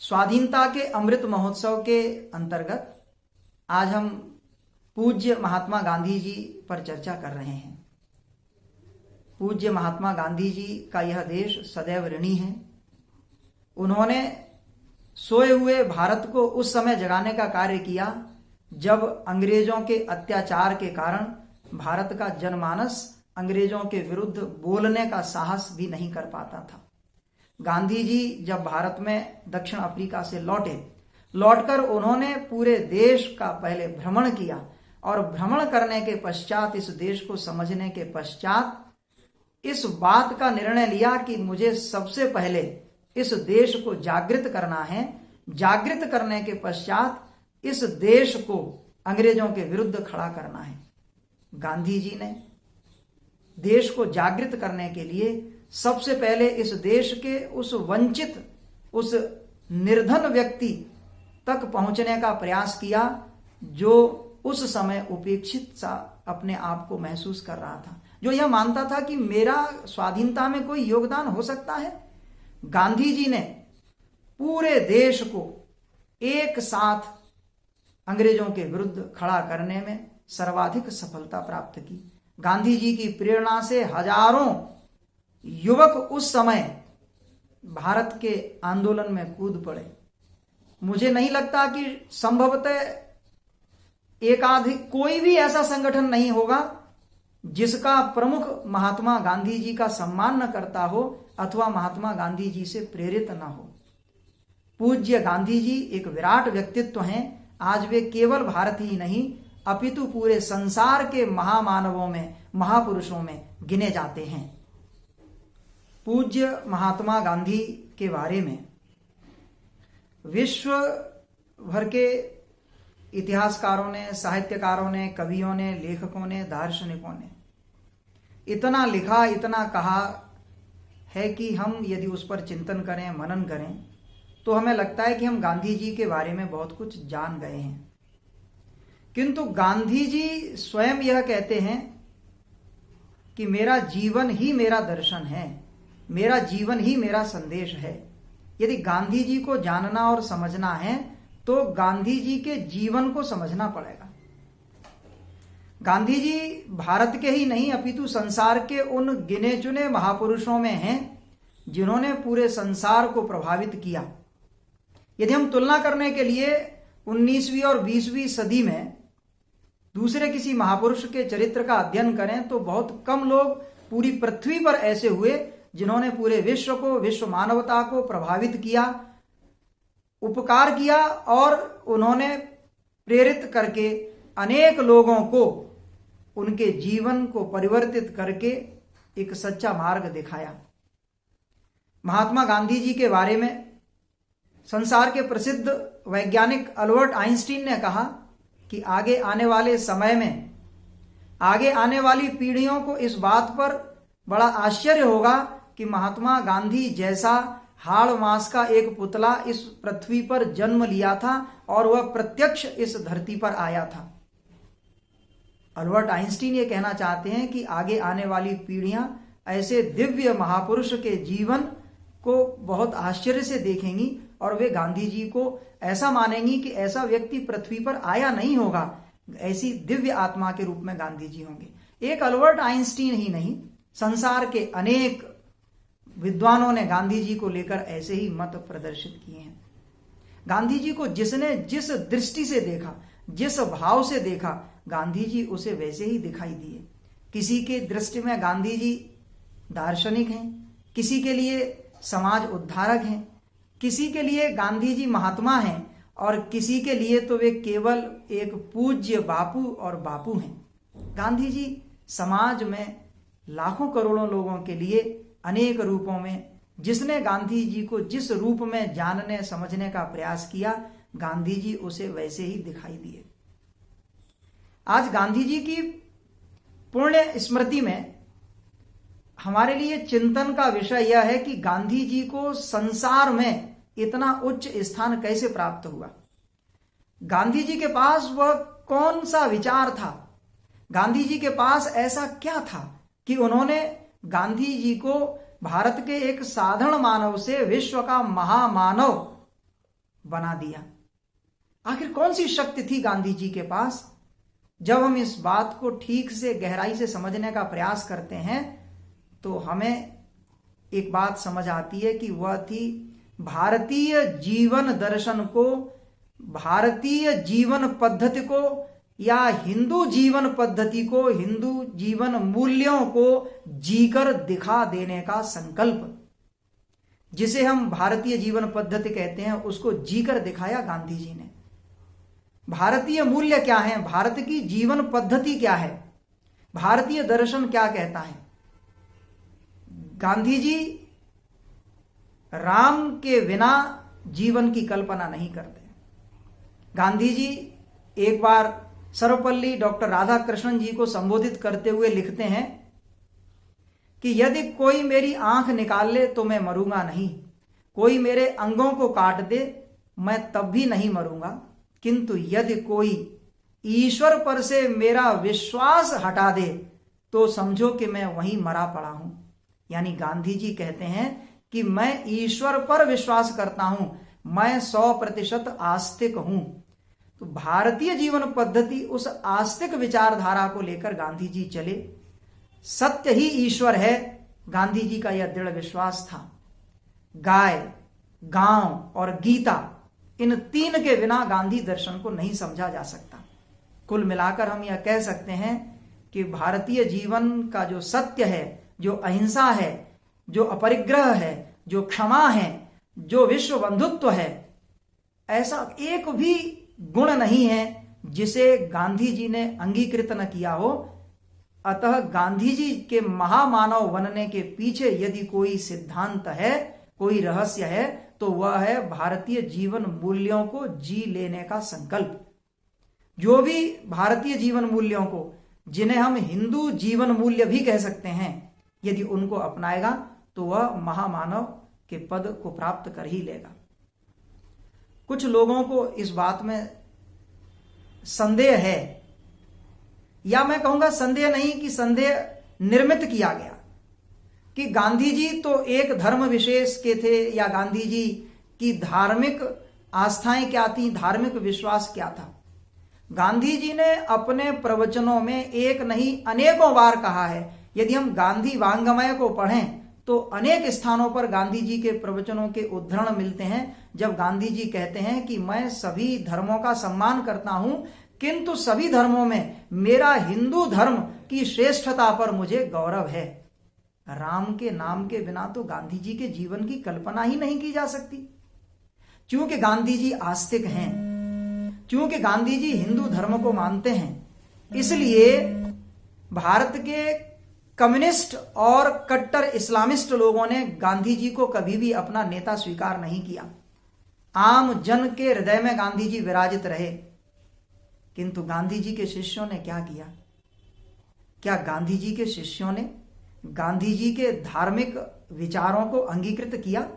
स्वाधीनता के अमृत महोत्सव के अंतर्गत आज हम पूज्य महात्मा गांधी जी पर चर्चा कर रहे हैं। पूज्य महात्मा गांधी जी का यह देश सदैव ऋणी है। उन्होंने सोए हुए भारत को उस समय जगाने का कार्य किया जब अंग्रेजों के अत्याचार के कारण भारत का जनमानस अंग्रेजों के विरुद्ध बोलने का साहस भी नहीं कर पाता था। गांधी जी जब भारत में दक्षिण अफ्रीका से लौटकर उन्होंने पूरे देश का पहले भ्रमण किया और भ्रमण करने के पश्चात इस देश को समझने के पश्चात इस बात का निर्णय लिया कि मुझे सबसे पहले इस देश को जागृत करना है। जागृत करने के पश्चात इस देश को अंग्रेजों के विरुद्ध खड़ा करना है। गांधी जी ने देश को जागृत करने के लिए सबसे पहले इस देश के उस वंचित, उस निर्धन व्यक्ति तक पहुंचने का प्रयास किया जो उस समय उपेक्षित सा अपने आप को महसूस कर रहा था, जो यह मानता था कि मेरा स्वाधीनता में कोई योगदान हो सकता है। गांधी जी ने पूरे देश को एक साथ अंग्रेजों के विरुद्ध खड़ा करने में सर्वाधिक सफलता प्राप्त की। गांधी जी की प्रेरणा से हजारों युवक उस समय भारत के आंदोलन में कूद पड़े। मुझे नहीं लगता कि संभवतः एकाधिक कोई भी ऐसा संगठन नहीं होगा जिसका प्रमुख महात्मा गांधी जी का सम्मान न करता हो अथवा महात्मा गांधी जी से प्रेरित न हो। पूज्य गांधी जी एक विराट व्यक्तित्व हैं। आज वे केवल भारत ही नहीं अपितु पूरे संसार के महामानवों में, महापुरुषों में गिने जाते हैं। पूज्य महात्मा गांधी के बारे में विश्व भर के इतिहासकारों ने, साहित्यकारों ने, कवियों ने, लेखकों ने, दार्शनिकों ने इतना लिखा, इतना कहा है कि हम यदि उस पर चिंतन करें, मनन करें तो हमें लगता है कि हम गांधी जी के बारे में बहुत कुछ जान गए हैं। किंतु गांधी जी स्वयं यह कहते हैं कि मेरा जीवन ही मेरा दर्शन है, मेरा जीवन ही मेरा संदेश है। यदि गांधी जी को जानना और समझना है तो गांधी जी के जीवन को समझना पड़ेगा। गांधी जी भारत के ही नहीं अपितु संसार के उन गिने चुने महापुरुषों में हैं जिन्होंने पूरे संसार को प्रभावित किया। यदि हम तुलना करने के लिए 19वीं और 20वीं सदी में दूसरे किसी महापुरुष के चरित्र का अध्ययन करें तो बहुत कम लोग पूरी पृथ्वी पर ऐसे हुए जिन्होंने पूरे विश्व को, विश्व मानवता को प्रभावित किया, उपकार किया और उन्होंने प्रेरित करके अनेक लोगों को उनके जीवन को परिवर्तित करके एक सच्चा मार्ग दिखाया। महात्मा गांधी जी के बारे में संसार के प्रसिद्ध वैज्ञानिक अल्बर्ट आइंस्टीन ने कहा कि आगे आने वाले समय में, आगे आने वाली पीढ़ियों को इस बात पर बड़ा आश्चर्य होगा कि महात्मा गांधी जैसा हाड़ मांस का एक पुतला इस पृथ्वी पर जन्म लिया था और वह प्रत्यक्ष इस धरती पर आया था। अल्बर्ट आइंस्टीन ये कहना चाहते हैं कि आगे आने वाली पीढ़ियां ऐसे दिव्य महापुरुष के जीवन को बहुत आश्चर्य से देखेंगी और वे गांधी जी को ऐसा मानेंगी कि ऐसा व्यक्ति पृथ्वी पर आया नहीं होगा, ऐसी दिव्य आत्मा के रूप में गांधी जी होंगे। एक अल्बर्ट आइंस्टीन ही नहीं, संसार के अनेक विद्वानों ने गांधी जी को लेकर ऐसे ही मत प्रदर्शित किए हैं। गांधी जी को जिसने जिस दृष्टि से देखा, जिस भाव से देखा, गांधी जी उसे वैसे ही दिखाई दिए। किसी के दृष्टि में गांधी जी दार्शनिक हैं, किसी के लिए समाज उद्धारक हैं, किसी के लिए गांधी जी महात्मा हैं और किसी के लिए तो वे केवल एक पूज्य बापू और बापू हैं। गांधी जी समाज में लाखों करोड़ों लोगों के लिए अनेक रूपों में, जिसने गांधी जी को जिस रूप में जानने समझने का प्रयास किया, गांधी जी उसे वैसे ही दिखाई दिए। आज गांधी जी की पुण्य स्मृति में हमारे लिए चिंतन का विषय यह है कि गांधी जी को संसार में इतना उच्च स्थान कैसे प्राप्त हुआ। गांधी जी के पास वह कौन सा विचार था, गांधी जी के पास ऐसा क्या था कि उन्होंने गांधी जी को भारत के एक साधारण मानव से विश्व का महामानव बना दिया। आखिर कौन सी शक्ति थी गांधी जी के पास? जब हम इस बात को ठीक से गहराई से समझने का प्रयास करते हैं तो हमें एक बात समझ आती है कि वह थी भारतीय जीवन दर्शन को, भारतीय जीवन पद्धति को या हिंदू जीवन पद्धति को, हिंदू जीवन मूल्यों को जीकर दिखा देने का संकल्प। जिसे हम भारतीय जीवन पद्धति कहते हैं उसको जीकर दिखाया गांधी जी ने। भारतीय मूल्य क्या है, भारत की जीवन पद्धति क्या है, भारतीय दर्शन क्या कहता है। गांधी जी राम के बिना जीवन की कल्पना नहीं करते। गांधी जी एक बार सर्वपल्ली डॉक्टर राधाकृष्णन जी को संबोधित करते हुए लिखते हैं कि यदि कोई मेरी आंख निकाल ले तो मैं मरूंगा नहीं, कोई मेरे अंगों को काट दे मैं तब भी नहीं मरूंगा, किंतु यदि कोई ईश्वर पर से मेरा विश्वास हटा दे तो समझो कि मैं वहीं मरा पड़ा हूं। यानी गांधी जी कहते हैं कि मैं ईश्वर पर विश्वास करता हूं, मैं 100% आस्तिक हूं। तो भारतीय जीवन पद्धति उस आस्तिक विचारधारा को लेकर गांधी जी चले। सत्य ही ईश्वर है, गांधी जी का यह दृढ़ विश्वास था। गाय, गांव और गीता, इन तीन के बिना गांधी दर्शन को नहीं समझा जा सकता। कुल मिलाकर हम यह कह सकते हैं कि भारतीय जीवन का जो सत्य है, जो अहिंसा है, जो अपरिग्रह है, जो क्षमा है, जो विश्व बंधुत्व है, ऐसा एक भी गुण नहीं है जिसे गांधी जी ने अंगीकृत न किया हो। अतः गांधी जी के महामानव बनने के पीछे यदि कोई सिद्धांत है, कोई रहस्य है, तो वह है भारतीय जीवन मूल्यों को जी लेने का संकल्प। जो भी भारतीय जीवन मूल्यों को, जिन्हें हम हिंदू जीवन मूल्य भी कह सकते हैं, यदि उनको अपनाएगा तो वह महामानव के पद को प्राप्त कर ही लेगा। कुछ लोगों को इस बात में संदेह है, या मैं कहूंगा संदेह नहीं कि संदेह निर्मित किया गया, कि गांधी जी तो एक धर्म विशेष के थे, या गांधी जी की धार्मिक आस्थाएं क्या थी, धार्मिक विश्वास क्या था। गांधी जी ने अपने प्रवचनों में एक नहीं अनेकों बार कहा है। यदि हम गांधी वांग्मय को पढ़ें तो अनेक स्थानों पर गांधी जी के प्रवचनों के उद्धरण मिलते हैं, जब गांधी जी कहते हैं कि मैं सभी धर्मों का सम्मान करता हूं, किंतु सभी धर्मों में मेरा हिंदू धर्म की श्रेष्ठता पर मुझे गौरव है। राम के नाम के बिना तो गांधी जी के जीवन की कल्पना ही नहीं की जा सकती। क्योंकि गांधी जी आस्तिक हैं, क्योंकि गांधी जी हिंदू धर्म को मानते हैं, इसलिए भारत के कम्युनिस्ट और कट्टर इस्लामिस्ट लोगों ने गांधी जी को कभी भी अपना नेता स्वीकार नहीं किया। आम जन के हृदय में गांधी जी विराजित रहे, किंतु गांधी जी के शिष्यों ने क्या किया? क्या गांधी जी के शिष्यों ने गांधी जी के धार्मिक विचारों को अंगीकृत किया?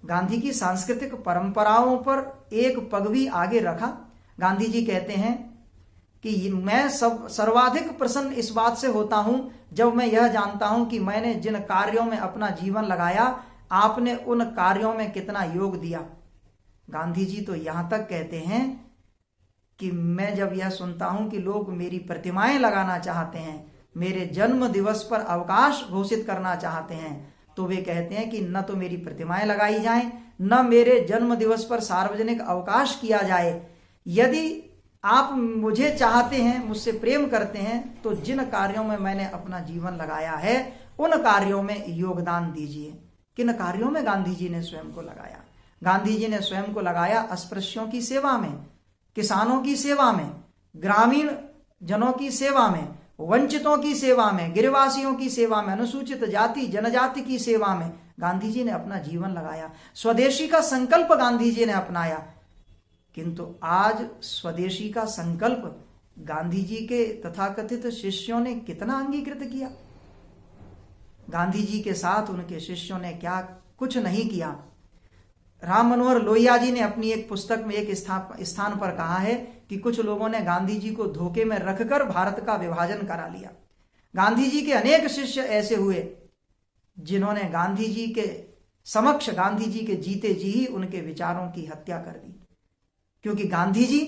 गांधी की सांस्कृतिक परंपराओं पर एक पग भी आगे रखा? गांधी जी कहते हैं कि मैं सर्वाधिक प्रसन्न इस बात से होता हूं जब मैं यह जानता हूं कि मैंने जिन कार्यों में अपना जीवन लगाया, आपने उन कार्यों में कितना योग दिया। गांधी जी तो यहां तक कहते हैं कि मैं जब यह सुनता हूं कि लोग मेरी प्रतिमाएं लगाना चाहते हैं, मेरे जन्म दिवस पर अवकाश घोषित करना चाहते हैं, तो वे कहते हैं कि न तो मेरी प्रतिमाएं लगाई जाएं, न मेरे जन्म दिवस पर सार्वजनिक अवकाश किया जाए। यदि आप मुझे चाहते हैं, मुझसे प्रेम करते हैं, तो जिन कार्यों में मैंने अपना जीवन लगाया है उन कार्यों में योगदान दीजिए। किन कार्यों में गांधी जी ने स्वयं को लगाया? गांधी जी ने स्वयं को लगाया अस्पृश्यों की सेवा में, किसानों की सेवा में, ग्रामीण जनों की सेवा में, वंचितों की सेवा में, गिरिवासियों की सेवा में, अनुसूचित जाति जनजाति की सेवा में गांधी जी ने अपना जीवन लगाया। स्वदेशी का संकल्प गांधी जी ने अपनाया, किंतु आज स्वदेशी का संकल्प गांधी जी के तथाकथित शिष्यों ने कितना अंगीकृत किया? गांधी जी के साथ उनके शिष्यों ने क्या कुछ नहीं किया। राम मनोहर लोहिया जी ने अपनी एक पुस्तक में एक स्थान पर कहा है कि कुछ लोगों ने गांधी जी को धोखे में रखकर भारत का विभाजन करा लिया। गांधी जी के अनेक शिष्य ऐसे हुए जिन्होंने गांधी जी के समक्ष गांधी जी के जीते जी ही उनके विचारों की हत्या कर दी। क्योंकि गांधी जी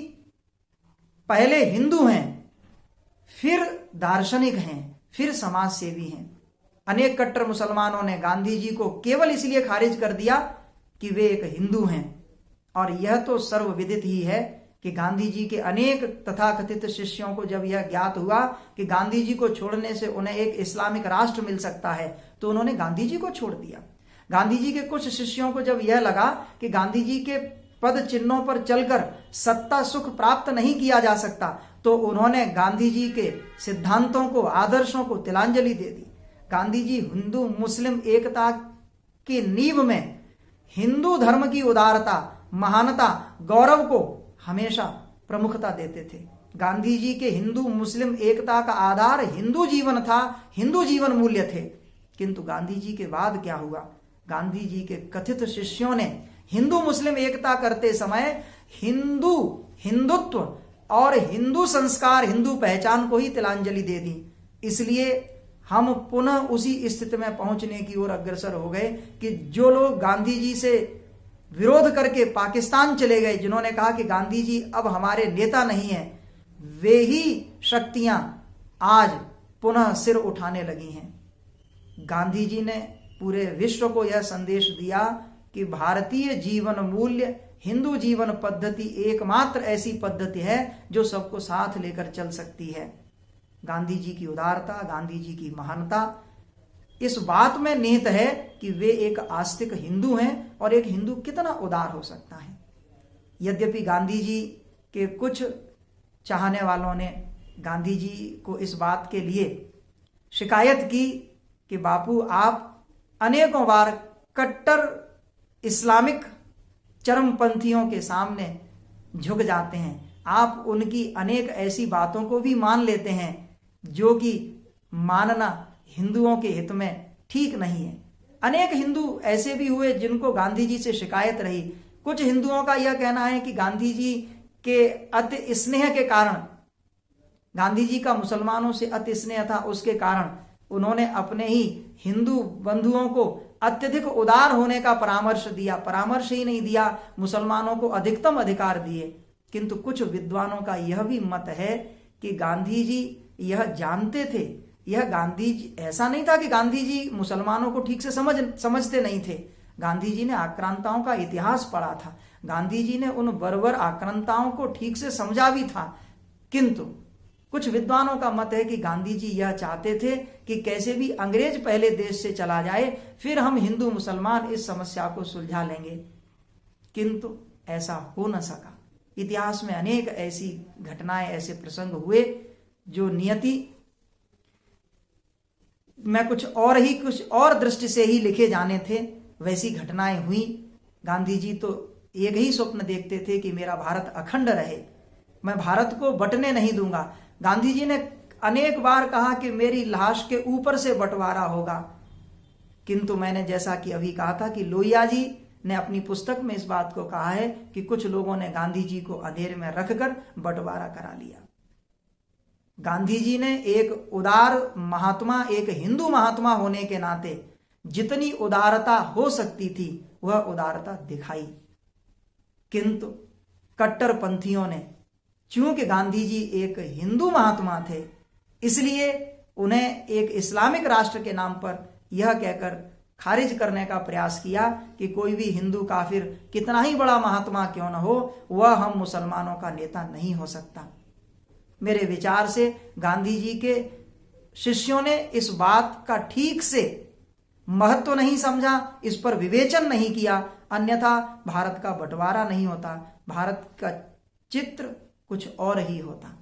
पहले हिंदू हैं, फिर दार्शनिक हैं, फिर समाज सेवी हैं। अनेक कट्टर मुसलमानों ने गांधी जी को केवल इसलिए खारिज कर दिया कि वे एक हिंदू हैं। और यह तो सर्वविदित ही है कि गांधी जी के अनेक तथाकथित शिष्यों को जब यह ज्ञात हुआ कि गांधी जी को छोड़ने से उन्हें एक इस्लामिक राष्ट्र मिल सकता है, तो उन्होंने गांधी जी को छोड़ दिया। गांधी जी के कुछ शिष्यों को जब यह लगा कि गांधी जी के पद चिन्हों पर चलकर सत्ता सुख प्राप्त नहीं किया जा सकता, तो उन्होंने गांधी जी के सिद्धांतों को, आदर्शों को तिलांजलि दे दी। गांधी जी हिंदू मुस्लिम एकता की नींव में हिंदू धर्म की उदारता, महानता, गौरव को हमेशा प्रमुखता देते थे। गांधी जी के हिंदू मुस्लिम एकता का आधार हिंदू जीवन था, हिंदू जीवन मूल्य थे। किंतु गांधी जी के बाद क्या हुआ? गांधी जी के कथित शिष्यों ने हिंदू मुस्लिम एकता करते समय हिंदुत्व और हिंदू संस्कार, हिंदू पहचान को ही तिलांजलि दे दी। इसलिए हम पुनः उसी स्थिति में पहुंचने की ओर अग्रसर हो गए कि जो लोग गांधी जी से विरोध करके पाकिस्तान चले गए, जिन्होंने कहा कि गांधी जी अब हमारे नेता नहीं है, वे ही शक्तियां आज पुनः सिर उठाने लगी हैं। गांधी जी ने पूरे विश्व को यह संदेश दिया कि भारतीय जीवन मूल्य, हिंदू जीवन पद्धति एकमात्र ऐसी पद्धति है जो सबको साथ लेकर चल सकती है। गांधी जी की उदारता, गांधी जी की महानता इस बात में निहित है कि वे एक आस्तिक हिंदू हैं, और एक हिंदू कितना उदार हो सकता है। यद्यपि गांधी जी के कुछ चाहने वालों ने गांधी जी को इस बात के लिए शिकायत की कि बापू आप अनेकों बार कट्टर इस्लामिक चरमपंथियों के सामने झुक जाते हैं, आप उनकी अनेक ऐसी बातों को भी मान लेते हैं जो कि मानना हिंदुओं के हित में ठीक नहीं है। अनेक हिंदू ऐसे भी हुए जिनको गांधी जी से शिकायत रही। कुछ हिंदुओं का यह कहना है कि गांधी जी के अति स्नेह के कारण, गांधी जी का मुसलमानों से अति स्नेह था, उसके कारण उन्होंने अपने ही हिंदू बंधुओं को अत्यधिक उदार होने का परामर्श दिया। परामर्श ही नहीं दिया, मुसलमानों को अधिकतम अधिकार दिए। किंतु कुछ विद्वानों का यह भी मत है कि गांधी जी यह जानते थे, यह गांधी जी, ऐसा नहीं था कि गांधी जी मुसलमानों को ठीक से समझते नहीं थे। गांधी जी ने आक्रांताओं का इतिहास पढ़ा था, गांधी जी ने उन बर्बर आक्रांताओं को ठीक से समझा भी था। किंतु कुछ विद्वानों का मत है कि गांधी जी यह चाहते थे कि कैसे भी अंग्रेज पहले देश से चला जाए, फिर हम हिंदू मुसलमान इस समस्या को सुलझा लेंगे। किंतु ऐसा हो न सका। इतिहास में अनेक ऐसी घटनाएं, ऐसे प्रसंग हुए जो नियति में कुछ और दृष्टि से ही लिखे जाने थे, वैसी घटनाएं हुई। गांधी जी तो एक ही स्वप्न देखते थे कि मेरा भारत अखंड रहे, मैं भारत को बंटने नहीं दूंगा। गांधी जी ने अनेक बार कहा कि मेरी लाश के ऊपर से बंटवारा होगा। किंतु मैंने जैसा कि अभी कहा था कि लोहिया जी ने अपनी पुस्तक में इस बात को कहा है कि कुछ लोगों ने गांधी जी को अंधेरे में रखकर बंटवारा करा लिया। गांधी जी ने एक उदार महात्मा, एक हिंदू महात्मा होने के नाते जितनी उदारता हो सकती थी वह उदारता दिखाई। किंतु कट्टरपंथियों ने, चूंकि गांधी जी एक हिंदू महात्मा थे, इसलिए उन्हें एक इस्लामिक राष्ट्र के नाम पर यह कहकर खारिज करने का प्रयास किया कि कोई भी हिंदू काफिर कितना ही बड़ा महात्मा क्यों न हो, वह हम मुसलमानों का नेता नहीं हो सकता। मेरे विचार से गांधी जी के शिष्यों ने इस बात का ठीक से महत्व नहीं समझा, इस पर विवेचन नहीं किया, अन्यथा भारत का बंटवारा नहीं होता, भारत का चित्र कुछ और ही होता।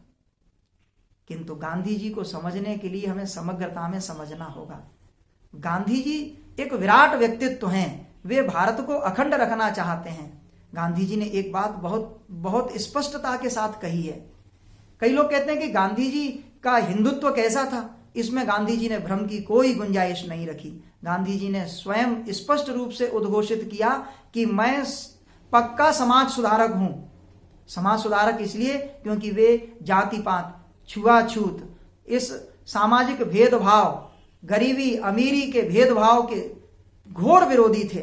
किंतु गांधी जी को समझने के लिए हमें समग्रता में समझना होगा। गांधी जी एक विराट व्यक्तित्व हैं, वे भारत को अखंड रखना चाहते हैं। गांधी जी ने एक बात बहुत स्पष्टता के साथ कही है। कई लोग कहते हैं कि गांधी जी का हिंदुत्व कैसा था, इसमें गांधी जी ने भ्रम की कोई गुंजाइश नहीं रखी। गांधी जी ने स्वयं स्पष्ट रूप से उद्घोषित किया कि मैं पक्का समाज सुधारक हूं। समाज सुधारक इसलिए क्योंकि वे जाति पात, छुआछूत, इस सामाजिक भेदभाव, गरीबी अमीरी के भेदभाव के घोर विरोधी थे।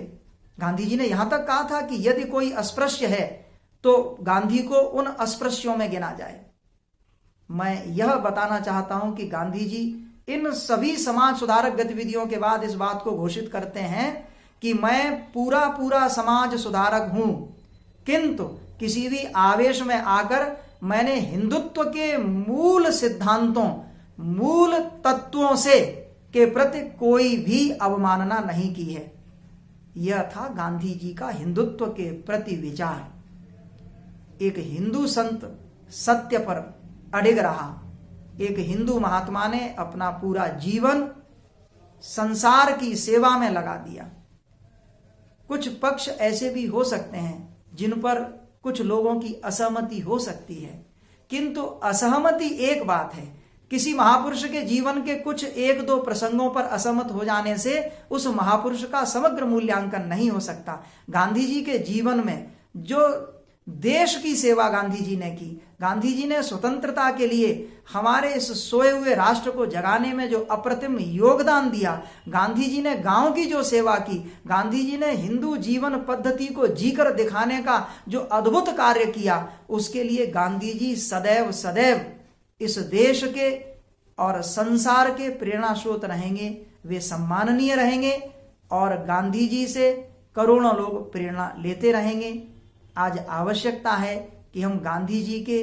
गांधी जी ने यहां तक कहा था कि यदि कोई अस्पृश्य है तो गांधी को उन अस्पृश्यों में गिना जाए। मैं यह बताना चाहता हूं कि गांधी जी इन सभी समाज सुधारक गतिविधियों के बाद इस बात को घोषित करते हैं कि मैं पूरा पूरा समाज सुधारक हूं, किंतु किसी भी आवेश में आकर मैंने हिंदुत्व के मूल सिद्धांतों, मूल तत्वों से के प्रति कोई भी अवमानना नहीं की है। यह था गांधी जी का हिंदुत्व के प्रति विचार। एक हिंदू संत सत्य पर अडिग रहा, एक हिंदू महात्मा ने अपना पूरा जीवन संसार की सेवा में लगा दिया। कुछ पक्ष ऐसे भी हो सकते हैं जिन पर कुछ लोगों की असहमति हो सकती है, किंतु असहमति एक बात है, किसी महापुरुष के जीवन के कुछ एक दो प्रसंगों पर असहमत हो जाने से उस महापुरुष का समग्र मूल्यांकन नहीं हो सकता। गांधी जी के जीवन में जो देश की सेवा गांधी जी ने की, गांधी जी ने स्वतंत्रता के लिए हमारे इस सोए हुए राष्ट्र को जगाने में जो अप्रतिम योगदान दिया, गांधी जी ने गांव की जो सेवा की, गांधी जी ने हिंदू जीवन पद्धति को जीकर दिखाने का जो अद्भुत कार्य किया, उसके लिए गांधी जी सदैव सदैव इस देश के और संसार के प्रेरणा स्रोत रहेंगे। वे सम्माननीय रहेंगे और गांधी जी से करोड़ों लोग प्रेरणा लेते रहेंगे। आज आवश्यकता है कि हम गांधी जी के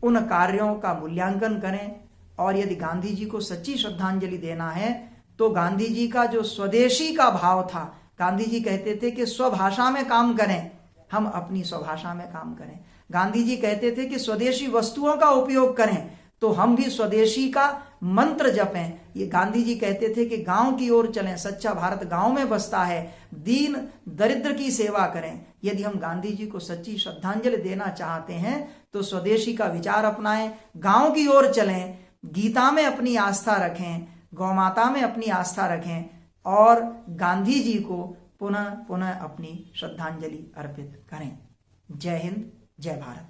उन कार्यों का मूल्यांकन करें, और यदि गांधी जी को सच्ची श्रद्धांजलि देना है तो गांधी जी का जो स्वदेशी का भाव था, गांधी जी कहते थे कि स्वभाषा में काम करें, हम अपनी स्वभाषा में काम करें। गांधी जी कहते थे कि स्वदेशी वस्तुओं का उपयोग करें, तो हम भी स्वदेशी का मंत्र जपें। ये गांधी जी कहते थे कि गांव की ओर चलें, सच्चा भारत गांव में बसता है, दीन दरिद्र की सेवा करें। यदि हम गांधी जी को सच्ची श्रद्धांजलि देना चाहते हैं तो स्वदेशी का विचार अपनाएं, गांव की ओर चलें, गीता में अपनी आस्था रखें, गौमाता में अपनी आस्था रखें और गांधी जी को पुनः पुनः अपनी श्रद्धांजलि अर्पित करें। जय हिंद, जय भारत।